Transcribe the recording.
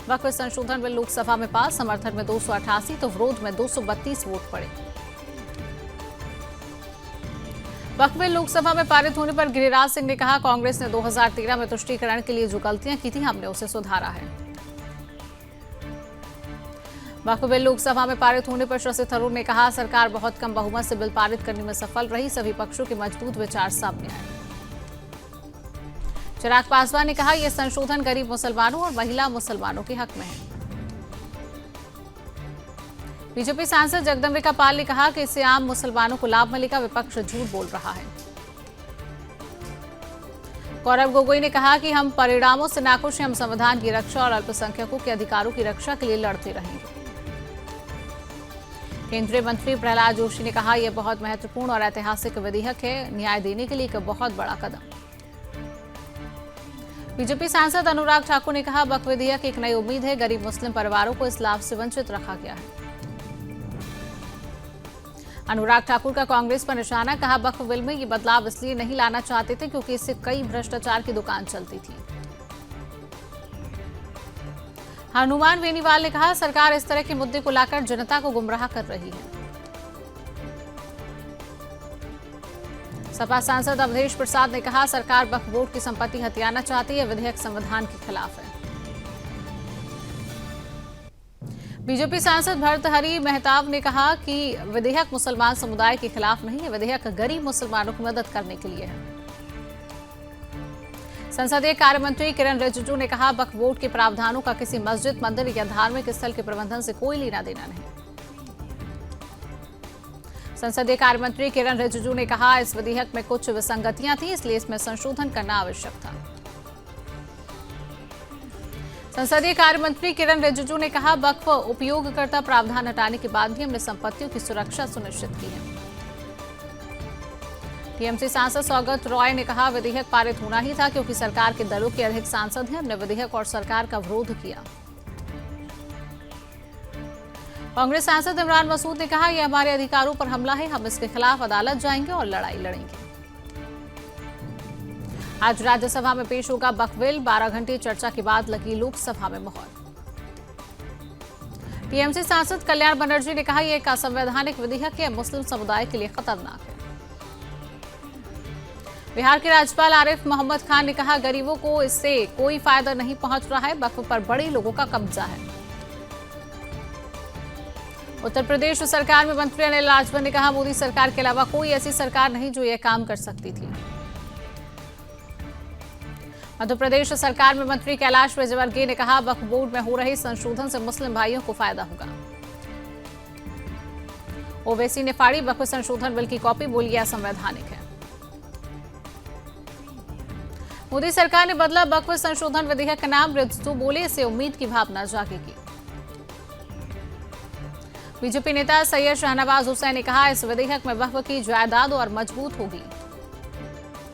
वक्फ संशोधन बिल लोकसभा में पास, समर्थन में 288 तो विरोध में 232 वोट पड़े। वक्फ बिल लोकसभा में पारित होने पर गिरिराज सिंह ने कहा, कांग्रेस ने 2013 में तुष्टीकरण के लिए जो गलतियां की थी, हमने उसे सुधारा है। वक्फ बिल लोकसभा में पारित होने पर शशि थरूर ने कहा, सरकार बहुत कम बहुमत से बिल पारित करने में सफल रही, सभी पक्षों के मजबूत विचार सामने आए। चिराग पासवान ने कहा, यह संशोधन गरीब मुसलमानों और महिला मुसलमानों के हक में है। बीजेपी सांसद जगदम्बिका पाल ने कहा कि इससे आम मुसलमानों को लाभ मिलेगा, विपक्ष झूठ बोल रहा है। गौरव गोगोई ने कहा कि हम परिणामों से नाखुश हैं, हम संविधान की रक्षा और अल्पसंख्यकों के अधिकारों की रक्षा के लिए लड़ते रहेंगे। केंद्रीय मंत्री प्रहलाद जोशी ने कहा, यह बहुत महत्वपूर्ण और ऐतिहासिक विधेयक है, न्याय देने के लिए एक बहुत बड़ा कदम। बीजेपी सांसद अनुराग ठाकुर ने कहा, वक्फ विधेयक एक नई उम्मीद है, गरीब मुस्लिम परिवारों को इस लाभ से वंचित रखा गया है। अनुराग ठाकुर का कांग्रेस पर निशाना, कहा, वक्फ बिल में ये बदलाव इसलिए नहीं लाना चाहते थे क्योंकि इससे कई भ्रष्टाचार की दुकान चलती थी। हनुमान बेनीवाल ने कहा, सरकार इस तरह के मुद्दे को लाकर जनता को गुमराह कर रही है। सपा सांसद अवधेश प्रसाद ने कहा, सरकार वक्फ बोर्ड की संपत्ति हथियाना चाहती है, विधेयक संविधान के खिलाफ है। बीजेपी सांसद भर्तृहरि मेहताब ने कहा कि विधेयक मुसलमान समुदाय के खिलाफ नहीं है, विधेयक गरीब मुसलमानों की मदद करने के लिए है। संसदीय कार्य मंत्री किरण रिजिजू ने कहा, वक्फ बोर्ड के प्रावधानों का किसी मस्जिद, मंदिर या धार्मिक स्थल के प्रबंधन से कोई लेना देना नहीं। संसदीय कार्य मंत्री किरण रिजिजू ने कहा, इस विधेयक में कुछ विसंगतियां थी, इसलिए इसमें संशोधन करना आवश्यक था। संसदीय कार्य मंत्री किरण रिजिजू ने कहा, वक्फ उपयोगकर्ता प्रावधान हटाने के बाद भी हमने संपत्तियों की सुरक्षा सुनिश्चित की है। टीएमसी सांसद सौगत रॉय ने कहा, विधेयक पारित होना ही था क्योंकि सरकार के दलों के अधिक सांसद हैं, हमने विधेयक और सरकार का विरोध किया। कांग्रेस सांसद इमरान मसूद ने कहा, यह हमारे अधिकारों पर हमला है, हम इसके खिलाफ अदालत जाएंगे और लड़ाई लड़ेंगे। आज राज्यसभा में पेश होगा वक्फ बिल, 12 घंटे चर्चा के बाद लगी लोकसभा में मोहर। टीएमसी सांसद कल्याण बनर्जी ने कहा, यह एक असंवैधानिक विधेयक है, मुस्लिम समुदाय के लिए खतरनाक है। बिहार के राज्यपाल आरिफ मोहम्मद खान ने कहा, गरीबों को इससे कोई फायदा नहीं पहुंच रहा है, वक्फ पर बड़े लोगों का कब्जा है। उत्तर प्रदेश सरकार में मंत्री अनिल लाजवान ने कहा, मोदी सरकार के अलावा कोई ऐसी सरकार नहीं जो यह काम कर सकती थी। मध्य प्रदेश सरकार में मंत्री कैलाश विजयवर्गीय ने कहा, वक्फ बोर्ड में हो रहे संशोधन से मुस्लिम भाइयों को फायदा होगा। ओवैसी ने फाड़ी वक्फ संशोधन बिल की कॉपी, बोली यह असंवैधानिक है। मोदी सरकार ने बदला वक्फ संशोधन विधेयक का नाम, रिजिजू बोले इससे उम्मीद की भावना जागेगी। बीजेपी नेता सैयद शाहनवाज हुसैन ने कहा, इस विधेयक में वक्फ की जायदाद और मजबूत होगी।